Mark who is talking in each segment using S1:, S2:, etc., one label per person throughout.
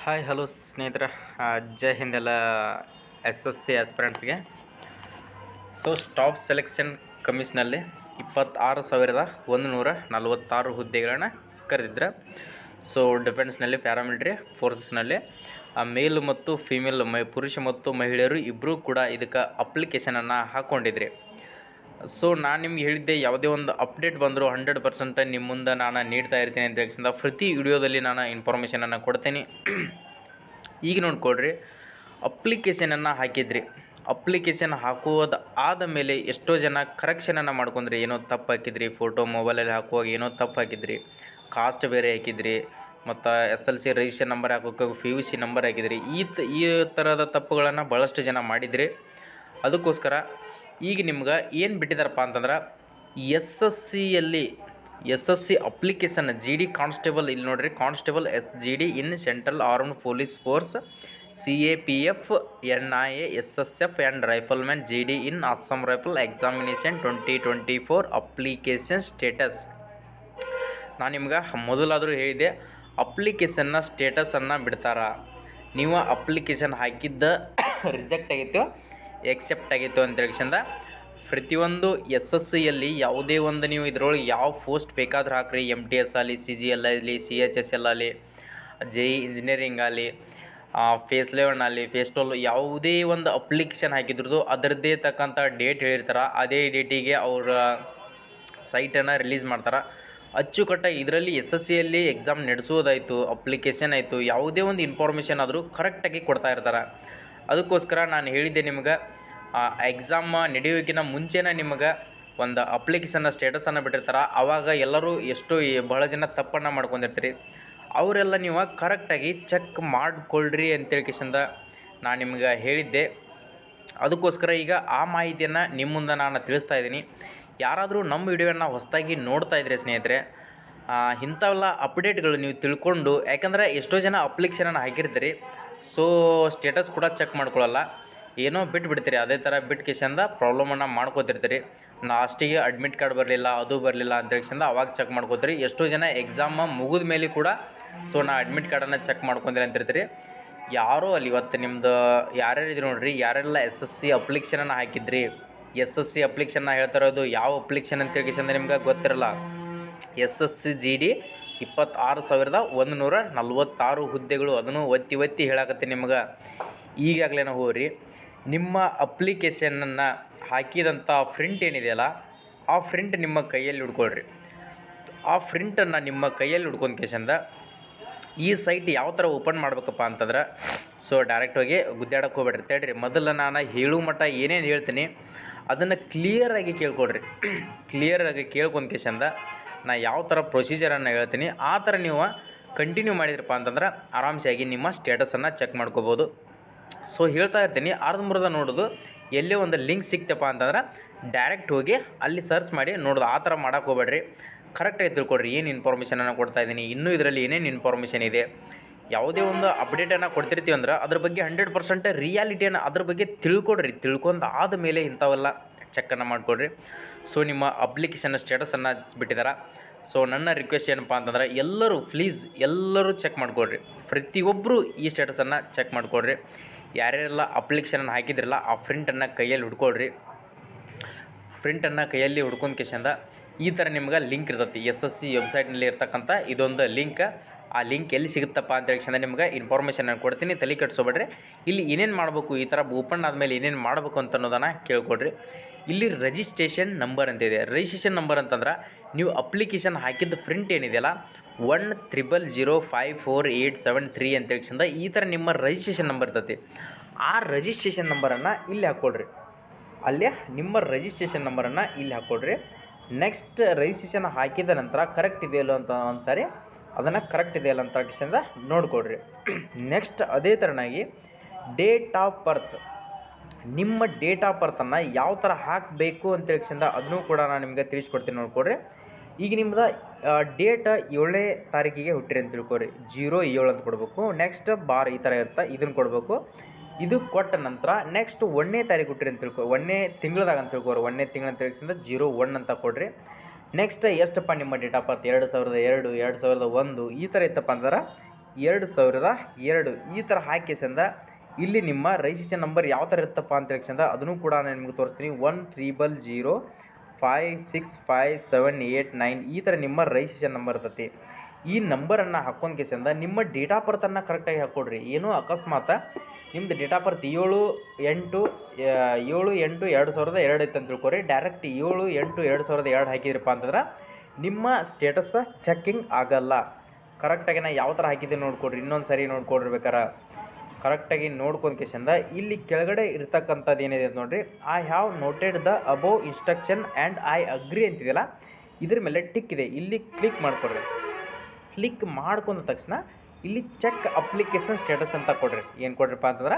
S1: Hi hello ಸ್ನೇಹಿತರೆ, ಜೈ ಹಿಂದ್ ಎಲ್ಲ S S C ಆಸ್ಪಿರೆಂಟ್ಸ್ಗೆ. ಸೊ ಸ್ಟಾಫ್ ಸೆಲೆಕ್ಷನ್ ಕಮಿಷನಲ್ಲಿ 26,146 ಹುದ್ದೆಗಳನ್ನು ಕರೆದಿದ್ರೆ. ಸೊ ಡಿಫೆನ್ಸ್ನಲ್ಲಿ, ಪ್ಯಾರಾಮಿಲಿಟ್ರಿ ಫೋರ್ಸಸ್ನಲ್ಲಿ ಮೇಲ್ ಮತ್ತು ಫೀಮೇಲ್ ಪುರುಷ ಮತ್ತು ಮಹಿಳೆಯರು ಇಬ್ಬರೂ ಕೂಡ ಇದಕ್ಕೆ ಅಪ್ಲಿಕೇಶನನ್ನು ಹಾಕ್ಕೊಂಡಿದ್ರಿ. ಸೊ ನಾನು ನಿಮ್ಗೆ ಹೇಳಿದ್ದೆ, ಯಾವುದೇ ಒಂದು ಅಪ್ಡೇಟ್ ಬಂದರೂ 100% ನಿಮ್ಮ ಮುಂದೆ ನಾನು ನೀಡ್ತಾ ಇರ್ತೀನಿ ಅಂತ ಹೇಳಿದ ಪ್ರತಿ ವಿಡಿಯೋದಲ್ಲಿ ನಾನು ಇನ್ಫಾರ್ಮೇಷನನ್ನು ಕೊಡ್ತೀನಿ. ಈಗ ನೋಡ್ಕೊಳ್ರಿ, ಅಪ್ಲಿಕೇಶನನ್ನು ಹಾಕಿದ್ರಿ. ಅಪ್ಲಿಕೇಶನ್ ಹಾಕುವುದು ಆದ ಮೇಲೆ ಎಷ್ಟೋ ಜನ ಕರೆಕ್ಷನನ್ನು ಮಾಡ್ಕೊಂಡ್ರಿ. ಏನೋ ತಪ್ಪು ಹಾಕಿದ್ರಿ, ಫೋಟೋ ಮೊಬೈಲಲ್ಲಿ ಹಾಕುವಾಗ ಏನೋ ತಪ್ಪು ಹಾಕಿದ್ರಿ, ಕಾಸ್ಟ್ ಬೇರೆ ಹಾಕಿದ್ರಿ, ಮತ್ತು SLC ರಿಜಿಸ್ಟ್ರೇಷನ್ ನಂಬರ್ ಹಾಕೋಕೆ PUC ನಂಬರ್ ಹಾಕಿದ್ರಿ. ಈ ಥರದ ತಪ್ಪುಗಳನ್ನು ಭಾಳಷ್ಟು ಜನ ಮಾಡಿದ್ರಿ. ಅದಕ್ಕೋಸ್ಕರ ಈಗ ನಿಮ್ಗೆ ಏನು ಬಿಟ್ಟಿದ್ದಾರಪ್ಪ ಅಂತಂದ್ರೆ, SSC ಅಪ್ಲಿಕೇಶನ್ GD ಕಾನ್ಸ್ಟೇಬಲ್, ಇಲ್ಲಿ ನೋಡಿರಿ, constable GD in central armed police force, CAPF, NIA, SSF and rifleman GD in Assam rifle examination 2024 application status. ನಾನು ನಿಮ್ಗೆ ಮೊದಲಾದರೂ ಹೇಳಿದೆ, ಅಪ್ಲಿಕೇಶನ್ನ ಸ್ಟೇಟಸನ್ನು ಬಿಡ್ತಾರ. ನೀವು ಅಪ್ಲಿಕೇಶನ್ ಹಾಕಿದ್ದ ರಿಜೆಕ್ಟ್ ಆಗಿತ್ತು, ಎಕ್ಸೆಪ್ಟ್ ಆಗಿತ್ತು ಅಂತ ಹೇಳಿಂದ ಪ್ರತಿಯೊಂದು SSCಯಲ್ಲಿ ಯಾವುದೇ ಒಂದು ನೀವು ಇದರೊಳಗೆ ಯಾವ ಪೋಸ್ಟ್ ಬೇಕಾದರೂ ಹಾಕ್ರಿ. MTS ಆಗಲಿ, CGL ಆಗಲಿ, CHSL ಆಗಲಿ, JE ಇಂಜಿನಿಯರಿಂಗ್ ಆಗಲಿ, ಫೇಸ್ 11 ಆಗಲಿ, ಫೇಸ್ 12, ಯಾವುದೇ ಒಂದು ಅಪ್ಲಿಕೇಶನ್ ಹಾಕಿದ್ರದ್ದು ಅದರದ್ದೇ ತಕ್ಕಂಥ ಡೇಟ್ ಹೇಳಿರ್ತಾರೆ. ಅದೇ ಡೇಟಿಗೆ ಅವರ ಸೈಟನ್ನು ರಿಲೀಸ್ ಮಾಡ್ತಾರೆ. ಅಚ್ಚುಕಟ್ಟಾಗಿ ಇದರಲ್ಲಿ SSCಯಲ್ಲಿ ಎಕ್ಸಾಮ್ ನಡೆಸೋದಾಯಿತು, ಅಪ್ಲಿಕೇಶನ್ ಆಯಿತು, ಯಾವುದೇ ಒಂದು ಇನ್ಫಾರ್ಮೇಷನ್ ಆದರೂ ಕರೆಕ್ಟಾಗಿ ಕೊಡ್ತಾ ಇರ್ತಾರೆ. ಅದಕ್ಕೋಸ್ಕರ ನಾನು ಹೇಳಿದ್ದೆ ನಿಮ್ಗೆ, ಎಕ್ಸಾಮ್ ನಡೆಯೋಕ್ಕಿಂತ ಮುಂಚೆನೇ ನಿಮಗೆ ಒಂದು ಅಪ್ಲಿಕೇಶನ್ನ ಸ್ಟೇಟಸನ್ನು ಬಿಟ್ಟಿರ್ತಾರೆ. ಆವಾಗ ಎಲ್ಲರೂ ಬಹಳ ಜನ ತಪ್ಪನ್ನು ಮಾಡ್ಕೊಂಡಿರ್ತೀರಿ. ಅವರೆಲ್ಲ ನೀವು ಕರೆಕ್ಟಾಗಿ ಚೆಕ್ ಮಾಡಿಕೊಳ್ಳ್ರಿ ಅಂತೇಳಿಕಿಸಿಂದ ನಾನು ನಿಮ್ಗೆ ಹೇಳಿದ್ದೆ. ಅದಕ್ಕೋಸ್ಕರ ಈಗ ಆ ಮಾಹಿತಿಯನ್ನು ನಿಮ್ಮ ಮುಂದೆ ನಾನು ತಿಳಿಸ್ತಾ ಇದ್ದೀನಿ. ಯಾರಾದರೂ ನಮ್ಮ ವಿಡಿಯೋವನ್ನು ಹೊಸದಾಗಿ ನೋಡ್ತಾ ಇದ್ದರೆ ಸ್ನೇಹಿತರೆ, ಇಂಥವೆಲ್ಲ ಅಪ್ಡೇಟ್ಗಳು ನೀವು ತಿಳ್ಕೊಂಡು, ಯಾಕಂದರೆ ಎಷ್ಟೋ ಜನ ಅಪ್ಲಿಕೇಶನನ್ನು ಹಾಕಿರ್ತೀರಿ, ಸೊ ಸ್ಟೇಟಸ್ ಕೂಡ ಚೆಕ್ ಮಾಡ್ಕೊಳ್ಳಲ್ಲ, ಏನೋ ಬಿಟ್ಬಿಡ್ತೀರಿ. ಅದೇ ಥರ ಬಿಟ್ಟು ಪ್ರಾಬ್ಲಮನ್ನು ಮಾಡ್ಕೋತಿರ್ತೀರಿ. ಲಾಸ್ಟಿಗೆ ಅಡ್ಮಿಟ್ ಕಾರ್ಡ್ ಬರಲಿಲ್ಲ, ಅದು ಬರಲಿಲ್ಲ ಅಂತ ಹೇಳಿಂದ ಅವಾಗ ಚೆಕ್ ಮಾಡ್ಕೋತೀರಿ. ಎಷ್ಟೋ ಜನ ಎಕ್ಸಾಮ್ ಮುಗಿದ ಮೇಲೆ ಕೂಡ ಸೊ ನಾ ಅಡ್ಮಿಟ್ ಕಾರ್ಡನ್ನು ಚೆಕ್ ಮಾಡ್ಕೊಂತೀರಿ ಅಂತಿರ್ತೀರಿ. ಯಾರೋ ಅಲ್ಲಿ ಇವತ್ತು ನಿಮ್ಮದು ಯಾರ್ಯಾರು ಇದ್ರು ನೋಡಿರಿ, ಯಾರೆಲ್ಲ SSC ಅಪ್ಲಿಕೇಶನನ್ನು ಹಾಕಿದ್ರಿ. SSC ಅಪ್ಲಿಕೇಶನ್ನ ಹೇಳ್ತಾ ಇರೋದು ಯಾವ ಅಪ್ಲಿಕೇಶನ್ ಅಂತ ಹೇಳಿಂದ ನಿಮ್ಗೆ ಗೊತ್ತಿರಲ್ಲ. SSC GD 26,146 ಹುದ್ದೆಗಳು. ಅದನ್ನು ಒತ್ತಿ ಹೇಳಕತ್ತೀನಿ ನಿಮ್ಗೆ. ಈಗಾಗಲೇ ಹೋಗ್ರಿ, ನಿಮ್ಮ ಅಪ್ಲಿಕೇಶನನ್ನು ಹಾಕಿದಂಥ ಪ್ರಿಂಟ್ ಏನಿದೆಯಲ್ಲ, ಆ ಪ್ರಿಂಟ್ ನಿಮ್ಮ ಕೈಯಲ್ಲಿ ಹಿಡ್ಕೊಳ್ರಿ. ಆ ಪ್ರಿಂಟನ್ನು ನಿಮ್ಮ ಕೈಯಲ್ಲಿ ಹಿಡ್ಕೊಂಡ್ಕೇಶಂದ ಈ ಸೈಟ್ ಯಾವ ಥರ ಓಪನ್ ಮಾಡ್ಬೇಕಪ್ಪ ಅಂತಂದ್ರೆ, ಸೊ ಡೈರೆಕ್ಟ್ ಹೋಗಿ ಗುದ್ದಾಡಕ್ಕೆ ಹೋಗ್ಬೇಡ್ರಿ. ತಡ್ರಿ, ಮೊದಲು ನಾನು ಹೇಳೋ ಮಟ್ಟ ಏನೇನು ಹೇಳ್ತೀನಿ ಅದನ್ನು ಕ್ಲಿಯರಾಗಿ ಕೇಳ್ಕೊಡ್ರಿ. ಕ್ಲಿಯರಾಗಿ ಕೇಳ್ಕೊಂಡ್ಕೇಶಂದ ನಾ ಯಾವ ಥರ ಪ್ರೊಸೀಜರನ್ನು ಹೇಳ್ತೀನಿ ಆ ಥರ ನೀವು ಕಂಟಿನ್ಯೂ ಮಾಡಿದ್ರಪ್ಪ ಅಂತಂದ್ರೆ ಆರಾಮ್ಸಾಗಿ ನಿಮ್ಮ ಸ್ಟೇಟಸನ್ನು ಚೆಕ್ ಮಾಡ್ಕೋಬೋದು. ಸೊ ಹೇಳ್ತಾ ಇರ್ತೀನಿ, ಅರ್ಧಂಬರ್ಧ ನೋಡೋದು, ಎಲ್ಲೇ ಒಂದು ಲಿಂಕ್ ಸಿಕ್ತಪ್ಪ ಅಂತಂದ್ರೆ ಡೈರೆಕ್ಟ್ ಹೋಗಿ ಅಲ್ಲಿ ಸರ್ಚ್ ಮಾಡಿ ನೋಡೋದು. ಆ ಥರ ಮಾಡೋಕ್ಕೆ ಹೋಗ್ಬೇಡ್ರಿ. ಕರೆಕ್ಟಾಗಿ ತಿಳ್ಕೊಡ್ರಿ ಏನು ಇನ್ಫಾರ್ಮೇಷನನ್ನು ಕೊಡ್ತಾ ಇದ್ದೀನಿ, ಇನ್ನೂ ಇದರಲ್ಲಿ ಏನೇನು ಇನ್ಫಾರ್ಮೇಷನ್ ಇದೆ. ಯಾವುದೇ ಒಂದು ಅಪ್ಡೇಟನ್ನು ಕೊಡ್ತಿರ್ತೀವಿ ಅಂದ್ರೆ ಅದ್ರ ಬಗ್ಗೆ 100% ರಿಯಾಲಿಟಿಯನ್ನು ಅದ್ರ ಬಗ್ಗೆ ತಿಳ್ಕೊಡ್ರಿ. ತಿಳ್ಕೊಂಡು ಆದಮೇಲೆ ಇಂಥವೆಲ್ಲ ಚೆಕ್ಕನ್ನು ಮಾಡಿಕೊಡ್ರಿ. ಸೊ ನಿಮ್ಮ ಅಪ್ಲಿಕೇಶನ್ ಸ್ಟೇಟಸನ್ನು ಬಿಟ್ಟಿದ್ದಾರೆ. ಸೊ ನನ್ನ ರಿಕ್ವೆಸ್ಟ್ ಏನಪ್ಪ ಅಂತಂದ್ರೆ, ಎಲ್ಲರೂ ಚೆಕ್ ಮಾಡಿಕೊಡ್ರಿ. ಪ್ರತಿಯೊಬ್ಬರು ಈ ಸ್ಟೇಟಸನ್ನು ಚೆಕ್ ಮಾಡಿಕೊಡ್ರಿ. ಯಾರ್ಯಾರೆಲ್ಲ ಅಪ್ಲಿಕೇಶನನ್ನು ಹಾಕಿದ್ರಲ್ಲ ಆ ಪ್ರಿಂಟನ್ನು ಕೈಯಲ್ಲಿ ಹುಡ್ಕೊಳ್ರಿ. ಪ್ರಿಂಟನ್ನು ಕೈಯಲ್ಲಿ ಹುಡ್ಕೊಂಡ್ಕೇಶಂದ ಈ ಥರ ನಿಮ್ಗೆ ಲಿಂಕ್ ಇರ್ತೈತಿ. SSC ವೆಬ್ಸೈಟ್ನಲ್ಲಿ ಇರ್ತಕ್ಕಂಥ ಇದೊಂದು ಲಿಂಕ್. ಆ ಲಿಂಕ್ ಎಲ್ಲಿ ಸಿಗುತ್ತಪ್ಪ ಅಂತ ಹೇಳಿ ನಿಮ್ಗೆ ಇನ್ಫಾರ್ಮೇಷನನ್ನು ಕೊಡ್ತೀನಿ. ತಲೆ ಕೆಡಿಸ್ಕೊಬೇಡ್ರಿ. ಇಲ್ಲಿ ಏನೇನು ಮಾಡಬೇಕು, ಈ ಥರ ಓಪನ್ ಆದಮೇಲೆ ಏನೇನು ಮಾಡಬೇಕು ಅಂತ ಅನ್ನೋದನ್ನು ಕೇಳ್ಕೊಡ್ರಿ. ಇಲ್ಲಿ ರಿಜಿಸ್ಟ್ರೇಷನ್ ನಂಬರ್ ಅಂತಿದೆ. ರಿಜಿಸ್ಟ್ರೇಷನ್ ನಂಬರ್ ಅಂತಂದ್ರೆ ನೀವು ಅಪ್ಲಿಕೇಶನ್ ಹಾಕಿದ್ದು ಪ್ರಿಂಟ್ ಏನಿದೆಯಲ್ಲ 100054873 ಅಂತ ಹೇಳಿಂದ ಈ ಥರ ನಿಮ್ಮ ರಿಜಿಸ್ಟ್ರೇಷನ್ ನಂಬರ್ ಇರ್ತೈತಿ. ಆ ರಿಜಿಸ್ಟ್ರೇಷನ್ ನಂಬರನ್ನು ಇಲ್ಲಿ ಹಾಕ್ಕೊಡ್ರಿ. ಅಲ್ಲೇ ನಿಮ್ಮ ರಿಜಿಸ್ಟ್ರೇಷನ್ ನಂಬರನ್ನು ಇಲ್ಲಿ ಹಾಕ್ಕೊಡ್ರಿ. ನೆಕ್ಸ್ಟ್ ರಿಜಿಸ್ಟ್ರೇಷನ್ ಹಾಕಿದ ನಂತರ ಕರೆಕ್ಟ್ ಇದೆಯಲ್ಲ ಅಂತ ಒಂದು ಸಾರಿ ಅದನ್ನು ಕರೆಕ್ಟ್ ಇದೆಯಲ್ಲ ಅಂತ ಹೇಳಿಂದ ನೋಡಿಕೊಡ್ರಿ. ನೆಕ್ಸ್ಟ್ ಅದೇ ಥರನಾಗಿ ಡೇಟ್ ಆಫ್ ಬರ್ತ್, ನಿಮ್ಮ ಡೇಟ್ ಆಫ್ ಬರ್ತನ್ನು ಯಾವ ಥರ ಹಾಕಬೇಕು ಅಂತ ಹೇಳಿಂದ ಅದನ್ನು ಕೂಡ ನಾನು ನಿಮಗೆ ತಿಳಿಸ್ಕೊಡ್ತೀನಿ, ನೋಡ್ಕೊಡ್ರಿ. ಈಗ ನಿಮ್ಮದು ಡೇಟ್ 7ನೇ ತಾರೀಕಿಗೆ ಹುಟ್ಟಿರಿ ಅಂತ ತಿಳ್ಕೊರಿ, 07 ಅಂತ ಕೊಡಬೇಕು. ನೆಕ್ಸ್ಟ್ ಬಾರ್ ಈ ಥರ ಇರುತ್ತೆ, ಇದನ್ನು ಕೊಡಬೇಕು. ಇದು ಕೊಟ್ಟ ನಂತರ ನೆಕ್ಸ್ಟ್ 1ನೇ ತಾರೀಕು ಹುಟ್ಟಿರಿ ಅಂತ ತಿಳ್ಕೊ, 1ನೇ ತಿಂಗಳದಾಗ ಅಂತ ತಿಳ್ಕೊರಿ. 1ನೇ ತಿಂಗಳ ಅಂತ ಹೇಳಿಂದ 01 ಅಂತ ಕೊಡ್ರಿ. ನೆಕ್ಸ್ಟ್ ಎಷ್ಟಪ್ಪ ನಿಮ್ಮ ಡೇಟ್ ಆಫ್ ಬರ್ತ್ 2002, 2001 ಈ ಥರ ಇತ್ತಪ್ಪ ಅಂದ್ರೆ 2002 ಈ ಥರ ಹಾಕಿಸಂದ ಇಲ್ಲಿ ನಿಮ್ಮ ರಿಜಿಸ್ಟ್ರೇಷನ್ ನಂಬರ್ ಯಾವ ಥರ ಇರುತ್ತಪ್ಪ ಅಂತ ಹೇಳ್ಸಂದ ಅದನ್ನು ಕೂಡ ನಾನು ನಿಮಗೆ ತೋರಿಸ್ತೀನಿ. 100056578 ಈ ಥರ ನಿಮ್ಮ ರಿಜಿಸ್ಟ್ರೇಷನ್ ನಂಬರ್ ಇರ್ತೈತಿ. ಈ ನಂಬರನ್ನು ಹಾಕ್ಕೊಂಡು ಕೇಸಂದ ನಿಮ್ಮ ಡೇಟ್ ಆಫ್ ಬರ್ತನ್ನು ಕರೆಕ್ಟಾಗಿ ಹಾಕ್ಕೊಡ್ರಿ. ಏನೋ ಅಕಸ್ಮಾತ್ ನಿಮ್ಮದು ಡೇಟ್ ಆಫ್ ಬರ್ತ್ 7/8/2002 ಐತೆ ಅಂತ ತಿಳ್ಕೊರಿ. ಡೈರೆಕ್ಟ್ 7/8/2002 ಹಾಕಿದ್ರಪ್ಪ ಅಂತಂದ್ರೆ ನಿಮ್ಮ ಸ್ಟೇಟಸ್ ಚೆಕ್ಕಿಂಗ್ ಆಗಲ್ಲ. ಕರೆಕ್ಟಾಗಿ ನಾ ಯಾವ ಥರ ಹಾಕಿದ್ದೆ ನೋಡ್ಕೊಡ್ರಿ. ಇನ್ನೊಂದು ಸರಿ ನೋಡ್ಕೊಡ್ರಿಬೇಕಾರೆ ಕರೆಕ್ಟಾಗಿ ನೋಡ್ಕೊಂಡು ಕೇಸಂದ ಇಲ್ಲಿ ಕೆಳಗಡೆ ಇರ್ತಕ್ಕಂಥದ್ದು ಏನಿದೆ ಅಂತ ನೋಡಿರಿ. I have noted the above instruction and I agree ಅಂತಿದೆಯಲ್ಲ, ಇದ್ರ ಮೇಲೆ ಟಿಕ್ ಇದೆ, ಇಲ್ಲಿ ಕ್ಲಿಕ್ ಮಾಡಿಕೊಡ್ರಿ. ಕ್ಲಿಕ್ ಮಾಡ್ಕೊಂಡ ತಕ್ಷಣ ಇಲ್ಲಿ ಚೆಕ್ ಅಪ್ಲಿಕೇಶನ್ ಸ್ಟೇಟಸ್ ಅಂತ ಕೊಡ್ರಿ. ಏನು ಕೊಡ್ರಿಪ್ಪ ಅಂತಂದ್ರೆ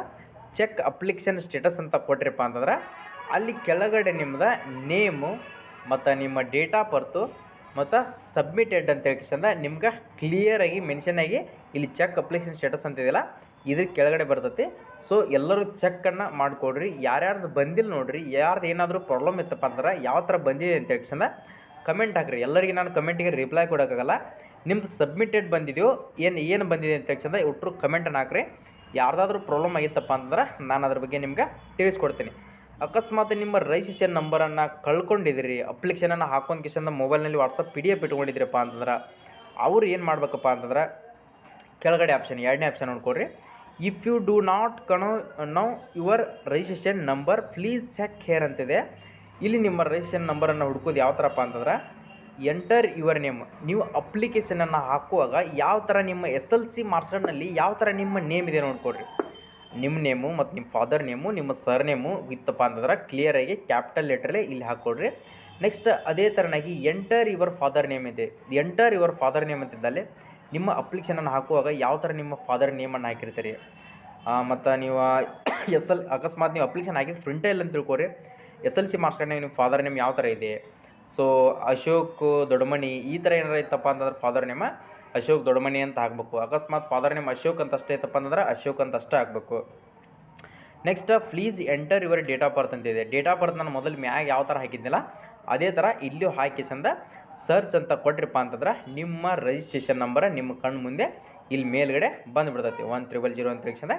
S1: ಚೆಕ್ ಅಪ್ಲಿಕೇಶನ್ ಸ್ಟೇಟಸ್ ಅಂತ ಕೊಟ್ರಿಪ್ಪ ಅಂತಂದ್ರೆ ಅಲ್ಲಿ ಕೆಳಗಡೆ ನಿಮ್ಮದು ನೇಮು ಮತ್ತು ನಿಮ್ಮ ಡೇಟ್ ಆಫ್ ಬರ್ತು ಮತ್ತು ಸಬ್ಮಿಟೆಡ್ ಅಂತ ಹೇಳ್ಕಿಸಂದ ನಿಮ್ಗೆ ಕ್ಲಿಯರಾಗಿ ಮೆನ್ಷನ್ ಆಗಿ ಇಲ್ಲಿ ಚೆಕ್ ಅಪ್ಲಿಕೇಶನ್ ಸ್ಟೇಟಸ್ ಅಂತಿದೆಯಲ್ಲ ಇದ್ರ ಕೆಳಗಡೆ ಬರ್ತೈತಿ. ಸೊ ಎಲ್ಲರೂ ಚೆಕ್ಕನ್ನು ಮಾಡಿಕೊಡ್ರಿ. ಯಾರ್ಯಾರ್ದು ಬಂದಿಲ್ಲ ನೋಡಿರಿ. ಯಾರ್ದು ಏನಾದರೂ ಪ್ರಾಬ್ಲಮ್ ಇತ್ತಪ್ಪ ಅಂದ್ರೆ ಯಾವ ಥರ ಬಂದಿದೆ ಅಂತ ಹೇಳ್ಕಿಸಂದ ಕಮೆಂಟ್ ಹಾಕಿರಿ. ಎಲ್ಲರಿಗೆ ನಾನು ಕಮೆಂಟಿಗೆ ರಿಪ್ಲೈ ಕೊಡೋಕ್ಕಾಗಲ್ಲ. ನಿಮ್ದು ಸಬ್ಮಿಟೆಡ್ ಬಂದಿದೆಯೋ ಏನು ಬಂದಿದೆ ಅಂತ ಹೇಳ್ಕಿಸಂದ ಒಟ್ಟರು ಕಮೆಂಟನ್ನು ಹಾಕ್ರಿ. ಯಾರ್ದಾದ್ರೂ ಪ್ರಾಬ್ಲಮ್ ಆಗಿತ್ತಪ್ಪ ಅಂತಂದ್ರೆ ನಾನು ಅದ್ರ ಬಗ್ಗೆ ನಿಮ್ಗೆ ತಿಳಿಸ್ಕೊಡ್ತೀನಿ. ಅಕಸ್ಮಾತ್ ನಿಮ್ಮ ರಿಜಿಸ್ಟ್ರೇಷನ್ ನಂಬರನ್ನು ಕಳ್ಕೊಂಡಿದ್ದೀರಿ, ಅಪ್ಲಿಕೇಶನನ್ನು ಹಾಕೊಂಡು ಕಿಶಂದ ಮೊಬೈಲ್ನಲ್ಲಿ ವಾಟ್ಸಪ್ PDF ಇಟ್ಕೊಂಡಿದ್ದೀರಪ್ಪ ಅಂತಂದ್ರೆ ಅವ್ರು ಏನು ಮಾಡ್ಬೇಕಪ್ಪ ಅಂತಂದ್ರೆ ಕೆಳಗಡೆ ಆಪ್ಷನ್ 2ನೇ ಆಪ್ಷನ್ ನೋಡ್ಕೊಡ್ರಿ. If you do not know your registration number please check here ಅಂತಿದೆ. ಇಲ್ಲಿ ನಿಮ್ಮ ರಿಜಿಸ್ಟ್ರೇಷನ್ ನಂಬರನ್ನು ಹುಡ್ಕೋದು ಯಾವ ಥರಪ್ಪ ಅಂತಂದ್ರೆ ಎಂಟರ್ ಯುವರ್ ನೇಮ್. ನೀವು ಅಪ್ಲಿಕೇಶನನ್ನು ಹಾಕುವಾಗ ಯಾವ ಥರ ನಿಮ್ಮ SLC ಮಾರ್ಕ್ಸ್ ಕಾರ್ಡ್ನಲ್ಲಿ ಯಾವ ಥರ ನಿಮ್ಮ ನೇಮ್ ಇದೆ ನೋಡ್ಕೊಡ್ರಿ. ನಿಮ್ಮ ನೇಮು ಮತ್ತು ನಿಮ್ಮ ಫಾದರ್ ನೇಮು ನಿಮ್ಮ ಸರ್ ನೇಮು ಇತ್ತಪ್ಪ ಅಂತಂದ್ರೆ ಕ್ಲಿಯರಾಗಿ ಕ್ಯಾಪಿಟಲ್ ಲೆಟ್ರಲ್ಲೇ ಇಲ್ಲಿ ಹಾಕ್ಕೊಡ್ರಿ. ನೆಕ್ಸ್ಟ್ ಅದೇ ಥರನಾಗಿ ಎಂಟರ್ ಯುವರ್ ಫಾದರ್ ನೇಮ್ ಇದೆ. ಎಂಟರ್ ಯುವರ್ ಫಾದರ್ ನೇಮ್ ಅಂತಿದ್ದಲ್ಲಿ ನಿಮ್ಮ ಅಪ್ಲಿಕೇಶನನ್ನು ಹಾಕುವಾಗ ಯಾವ ಥರ ನಿಮ್ಮ ಫಾದರ್ ನೇಮನ್ನು ಹಾಕಿರ್ತೀರಿ. ಮತ್ತು ನೀವು ಅಕಸ್ಮಾತ್ ನೀವು ಅಪ್ಲಿಕೇಶನ್ ಹಾಕಿದ್ದು ಪ್ರಿಂಟೇ ಇಲ್ಲ ಅಂತ ತಿಳ್ಕೊರಿ. SLC ಮಾರ್ಕ್ಸ್ ಕಾರ್ಡ್ನಾಗ ನಿಮ್ಮ ಫಾದರ್ ನೇಮ್ ಯಾವ ಥರ ಇದೆ. ಸೊ ಅಶೋಕ್ ದೊಡ್ಡಮನಿ ಈ ಥರ ಏನಾರು ಇತ್ತಪ್ಪ ಅಂತಂದ್ರೆ ಫಾದರ್ ನೇಮ ಅಶೋಕ್ ದೊಡ್ಡಮನಿ ಅಂತ ಹಾಕಬೇಕು. ಅಕಸ್ಮಾತ್ ಫಾದರ್ ನೇಮ್ ಅಶೋಕ್ ಅಂತ ಅಷ್ಟೇ ಇತ್ತಪ್ಪ ಅಂತಂದ್ರೆ ಅಶೋಕ್ ಅಂತ ಅಷ್ಟೇ ಹಾಕಬೇಕು. Next please enter your date of birth ಅಂತಿದೆ. ಡೇಟ್ ಆಫ್ ಬರ್ತ್ ನಾನು ಮೊದಲು ಮ್ಯಾಗ ಯಾವ ಥರ ಹಾಕಿದ್ದಿಲ್ಲ ಅದೇ ಥರ ಇಲ್ಲೂ ಹಾಕಿಸಂದ ಸರ್ಚ್ ಅಂತ ಕೊಟ್ರಿಪ್ಪ ಅಂತಂದ್ರೆ ನಿಮ್ಮ ರಿಜಿಸ್ಟ್ರೇಷನ್ ನಂಬರ್ ನಿಮ್ಮ ಕಣ್ಣು ಮುಂದೆ ಇಲ್ಲಿ ಮೇಲ್ಗಡೆ ಬಂದುಬಿಡ್ತೈತಿ. 100 ಅಂತ ತಿಳ್ಸಂದ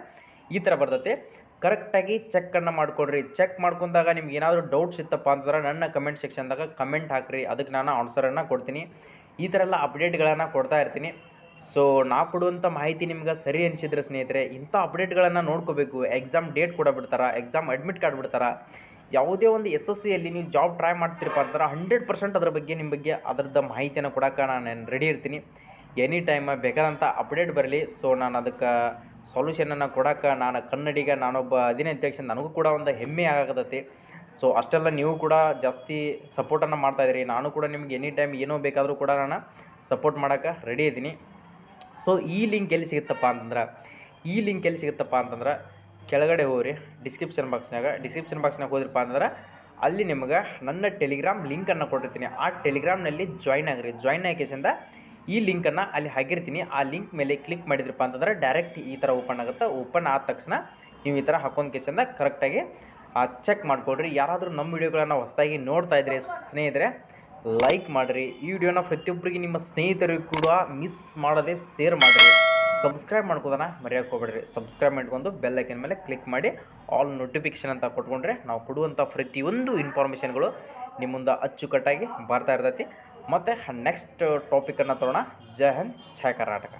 S1: ಈ ಥರ ಬರ್ತೈತಿ. ಕರೆಕ್ಟಾಗಿ ಚೆಕ್ಕನ್ನು ಮಾಡಿಕೊಡ್ರಿ. ಚೆಕ್ ಮಾಡ್ಕೊಂಡಾಗ ನಿಮ್ಗೆ ಏನಾದರೂ ಡೌಟ್ಸ್ ಇತ್ತಪ್ಪ ಅಂತಂದ್ರೆ ನನ್ನ ಕಮೆಂಟ್ ಸೆಕ್ಷನ್ದಾಗ ಕಮೆಂಟ್ ಹಾಕಿರಿ, ಅದಕ್ಕೆ ನಾನು ಆನ್ಸರನ್ನು ಕೊಡ್ತೀನಿ. ಈ ಥರ ಎಲ್ಲ ಅಪ್ಡೇಟ್ಗಳನ್ನು ಕೊಡ್ತಾ ಇರ್ತೀನಿ. ಸೊ ನಾ ಕೊಡುವಂಥ ಮಾಹಿತಿ ನಿಮ್ಗೆ ಸರಿ ಅನಿಸಿದ್ರೆ ಸ್ನೇಹಿತರೆ ಇಂಥ ಅಪ್ಡೇಟ್ಗಳನ್ನು ನೋಡ್ಕೋಬೇಕು. ಎಕ್ಸಾಮ್ ಡೇಟ್ ಕೂಡ ಬಿಡ್ತಾರೆ, ಎಕ್ಸಾಮ್ ಅಡ್ಮಿಟ್ ಕಾರ್ಡ್ ಬಿಡ್ತಾರೆ. ಯಾವುದೇ ಒಂದು SSCಯಲ್ಲಿ ನೀವು ಜಾಬ್ ಟ್ರೈ ಮಾಡ್ತೀರಪ್ಪ ಅಂದ್ರೆ 100% ಅದ್ರ ಬಗ್ಗೆ ನಿಮ್ಮ ಬಗ್ಗೆ ಅದರದ್ದು ಮಾಹಿತಿಯನ್ನು ಕೊಡೋಕೆ ನಾನು ರೆಡಿ ಇರ್ತೀನಿ. ಎನಿ ಟೈಮ್ ಬೇಕಾದಂಥ ಅಪ್ಡೇಟ್ ಬರಲಿ. ಸೊ ನಾನು ಅದಕ್ಕೆ ಸೊಲ್ಯೂಷನನ್ನು ಕೊಡೋಕೆ ನಾನು ಕನ್ನಡಿಗ ನಾನೊಬ್ಬ ಅದಿನೇ ಅಂತ ಹೇಳಿ ನನಗೂ ಕೂಡ ಒಂದು ಹೆಮ್ಮೆ ಆಗತೈತಿ. ಸೊ ಅಷ್ಟೆಲ್ಲ ನೀವು ಕೂಡ ಜಾಸ್ತಿ ಸಪೋರ್ಟನ್ನು ಮಾಡ್ತಾಯಿದ್ದೀರಿ. ನಾನು ಕೂಡ ನಿಮ್ಗೆ ಎನಿ ಟೈಮ್ ಏನೋ ಬೇಕಾದರೂ ಕೂಡ ನಾನು ಸಪೋರ್ಟ್ ಮಾಡೋಕ್ಕೆ ರೆಡಿ ಇದ್ದೀನಿ. ಸೊ ಈ ಲಿಂಕ್ ಎಲ್ಲಿ ಸಿಗುತ್ತಪ್ಪ ಅಂತಂದ್ರೆ ಕೆಳಗಡೆ ಹೋಗ್ರಿ ಡಿಸ್ಕ್ರಿಪ್ಷನ್ ಬಾಕ್ಸ್ನಾಗ ಹೋದ್ರಪ್ಪ ಅಂತಂದ್ರೆ ಅಲ್ಲಿ ನಿಮ್ಗೆ ನನ್ನ ಟೆಲಿಗ್ರಾಮ್ ಲಿಂಕನ್ನು ಕೊಟ್ಟಿರ್ತೀನಿ. ಆ ಟೆಲಿಗ್ರಾಮ್ನಲ್ಲಿ ಜಾಯ್ನ್ ಆಗಿಕೆಸಿಂದ ಈ ಲಿಂಕನ್ನು ಅಲ್ಲಿ ಹಾಕಿರ್ತೀನಿ. ಆ ಲಿಂಕ್ ಮೇಲೆ ಕ್ಲಿಕ್ ಮಾಡಿದ್ರಪ್ಪ ಅಂತಂದ್ರೆ ಡೈರೆಕ್ಟ್ ಈ ಥರ ಓಪನ್ ಆಗುತ್ತೆ. ಓಪನ್ ಆದ ತಕ್ಷಣ ನೀವು ಈ ಥರ ಹಾಕೊಂಡು ಕೇಸಿಂದ ಕರೆಕ್ಟಾಗಿ ಚೆಕ್ ಮಾಡಿಕೊಡ್ರಿ. ಯಾರಾದರೂ ನಮ್ಮ ವಿಡಿಯೋಗಳನ್ನು ಹೊಸದಾಗಿ ನೋಡ್ತಾ ಇದ್ದರೆ ಸ್ನೇಹಿತರೆ ಲೈಕ್ ಮಾಡಿರಿ. ಈ ವಿಡಿಯೋನ ಪ್ರತಿಯೊಬ್ಬರಿಗೆ ನಿಮ್ಮ ಸ್ನೇಹಿತರಿಗೂ ಕೂಡ ಮಿಸ್ ಮಾಡದೆ ಶೇರ್ ಮಾಡಿರಿ. ಸಬ್ಸ್ಕ್ರೈಬ್ ಮಾಡ್ಕೋದನ್ನ ಮರೆಯೋಕೆ ಹೋಗ್ಬೇಡ್ರಿ. ಸಬ್ಸ್ಕ್ರೈಬ್ ಮಾಡ್ಕೊಂಡು ಬೆಲ್ ಐಕನ್ ಮೇಲೆ ಕ್ಲಿಕ್ ಮಾಡಿ ಆಲ್ ನೋಟಿಫಿಕೇಷನ್ ಅಂತ ಕೊಟ್ಕೊಂಡ್ರೆ ನಾವು ಕೊಡುವಂಥ ಪ್ರತಿಯೊಂದು ಇನ್ಫಾರ್ಮೇಷನ್ಗಳು ನಿಮ್ಮ ಮುಂದೆ ಅಚ್ಚುಕಟ್ಟಾಗಿ ಬರ್ತಾ ಇರ್ತೈತಿ. ಮತ್ತು ನೆಕ್ಸ್ಟ್ ಟಾಪಿಕನ್ನು ತಗೋಣ. ಜೈ ಹಿಂದ್, ಜೈ ಕರ್ನಾಟಕ.